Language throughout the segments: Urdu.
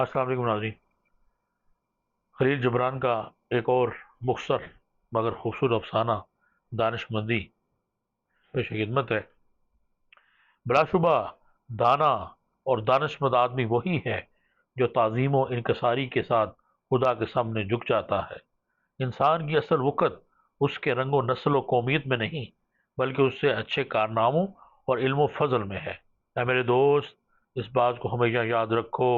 السلام علیکم ناظرین۔ خلیل جبران کا ایک اور مختصر مگر خوبصورت افسانہ دانش مندی پیش خدمت ہے۔ بلا شبہ دانا اور دانش مند آدمی وہی ہے جو تعظیم و انکساری کے ساتھ خدا کے سامنے جھک جاتا ہے۔ انسان کی اصل وقت اس کے رنگ و نسل و قومیت میں نہیں، بلکہ اس سے اچھے کارناموں اور علم و فضل میں ہے۔ اے میرے دوست، اس بات کو ہمیشہ یاد رکھو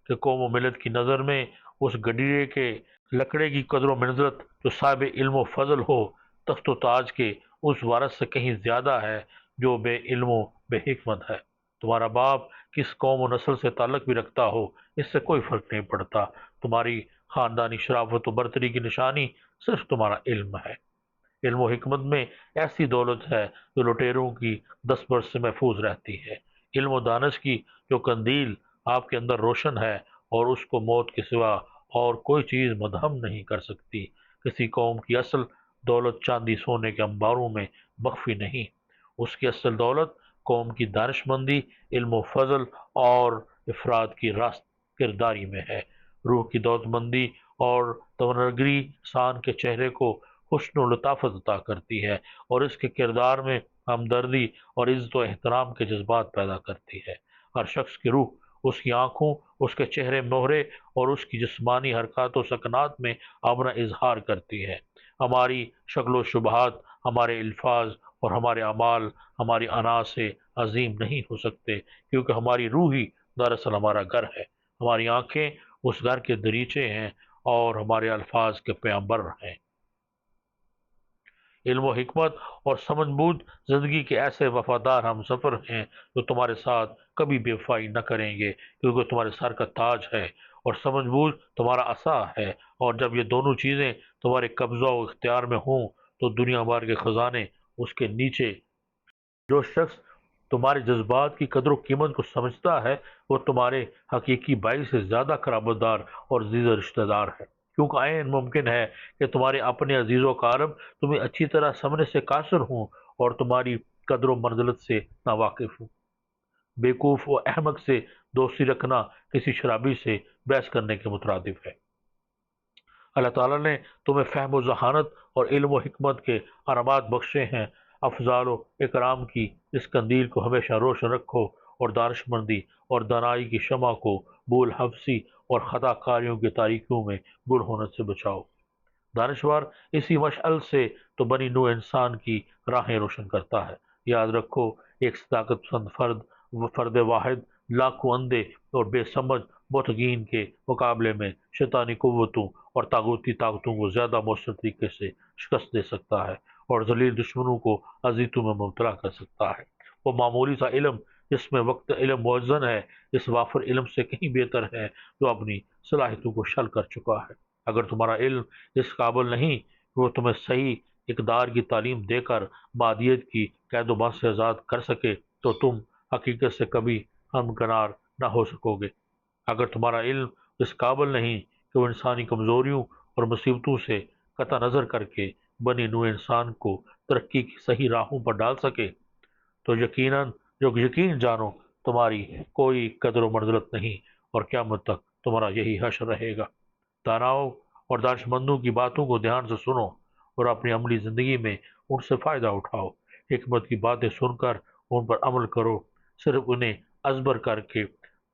کہ قوم و ملت کی نظر میں اس گڈیرے کے لکڑے کی قدر و منزلت جو صاحب علم و فضل ہو، تخت و تاج کے اس وارث سے کہیں زیادہ ہے جو بے علم و بے حکمت ہے۔ تمہارا باپ کس قوم و نسل سے تعلق بھی رکھتا ہو، اس سے کوئی فرق نہیں پڑتا۔ تمہاری خاندانی شرافت و برتری کی نشانی صرف تمہارا علم ہے۔ علم و حکمت میں ایسی دولت ہے جو لٹیروں کی دستبرس سے محفوظ رہتی ہے۔ علم و دانش کی جو قندیل آپ کے اندر روشن ہے اور اس کو موت کے سوا اور کوئی چیز مدہم نہیں کر سکتی۔ کسی قوم کی اصل دولت چاندی سونے کے انباروں میں مخفی نہیں، اس کی اصل دولت قوم کی دانش مندی، علم و فضل اور افراد کی راست کرداری میں ہے۔ روح کی دولت مندی اور تونگری انسان کے چہرے کو حسن و لطافت عطا کرتی ہے اور اس کے کردار میں ہمدردی اور عزت و احترام کے جذبات پیدا کرتی ہے۔ ہر شخص کی روح اس کی آنکھوں، اس کے چہرے مہرے اور اس کی جسمانی حرکات و سکنات میں اپنا اظہار کرتی ہے۔ ہماری شکل و شبہات، ہمارے الفاظ اور ہمارے اعمال ہماری انا سے عظیم نہیں ہو سکتے، کیونکہ ہماری روح ہی دراصل ہمارا گھر ہے۔ ہماری آنکھیں اس گھر کے دریچے ہیں اور ہمارے الفاظ کے پیغمبر ہیں۔ علم و حکمت اور سمجھ بوجھ زندگی کے ایسے وفادار ہم سفر ہیں جو تمہارے ساتھ کبھی بے وفائی نہ کریں گے، کیونکہ تمہارے سر کا تاج ہے اور سمجھ بوجھ تمہارا عصا ہے، اور جب یہ دونوں چیزیں تمہارے قبضہ و اختیار میں ہوں تو دنیا بھر کے خزانے اس کے نیچے۔ جو شخص تمہارے جذبات کی قدر و قیمت کو سمجھتا ہے وہ تمہارے حقیقی بھائی سے زیادہ قرابت دار اور عزیز رشتہ دار ہے، کیونکہ عین ممکن ہے کہ تمہارے اپنے عزیز و اقارب تمہیں اچھی طرح سمجھنے سے قاصر ہوں اور تمہاری قدر و منزلت سے ناواقف ہوں۔ بیوقوف و احمق سے دوستی رکھنا کسی شرابی سے بحث کرنے کے مترادف ہے۔ اللہ تعالیٰ نے تمہیں فہم و ذہانت اور علم و حکمت کے انعامات بخشے ہیں۔ افضال و اکرام کی اس قندیل کو ہمیشہ روشن رکھو اور دانش مندی اور دانائی کی شمع کو بول حفظی اور خطا کاریوں کی تاریکیوں میں گڑ ہونے سے بچاؤ۔ دانشور اسی مشعل سے تو بنی نوع انسان کی راہیں روشن کرتا ہے۔ یاد رکھو، ایک صداقت پسند فرد واحد لاکھوں اندھے اور بے سمجھ بتگین کے مقابلے میں شیطانی قوتوں اور طاغوتی طاقتوں کو زیادہ مؤثر طریقے سے شکست دے سکتا ہے اور ذلیل دشمنوں کو اذیتوں میں مبتلا کر سکتا ہے۔ وہ معمولی سا علم جس میں وقت علم موزن ہے، اس وافر علم سے کہیں بہتر ہے جو اپنی صلاحیتوں کو شل کر چکا ہے۔ اگر تمہارا علم اس قابل نہیں کہ وہ تمہیں صحیح اقدار کی تعلیم دے کر مادیت کی قید و بند سے آزاد کر سکے تو تم حقیقت سے کبھی ہمکنار نہ ہو سکو گے۔ اگر تمہارا علم اس قابل نہیں کہ وہ انسانی کمزوریوں اور مصیبتوں سے قطع نظر کر کے بنی نوع انسان کو ترقی کی صحیح راہوں پر ڈال سکے تو یقین جانو تمہاری کوئی قدر و منزلت نہیں اور قیامت تک تمہارا یہی حشر رہے گا۔ داناؤں اور دانش مندوں کی باتوں کو دھیان سے سنو اور اپنی عملی زندگی میں ان سے فائدہ اٹھاؤ۔ حکمت کی باتیں سن کر ان پر عمل کرو، صرف انہیں ازبر کر کے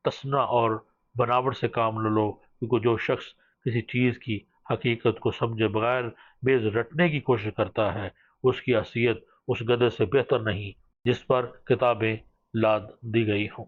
تصنع اور بناوٹ سے کام نہ لو، کیونکہ جو شخص کسی چیز کی حقیقت کو سمجھے بغیر بیز رٹنے کی کوشش کرتا ہے اس کی حیثیت اس گدھے سے بہتر نہیں جس پر کتابیں لاد دی گئی ہوں۔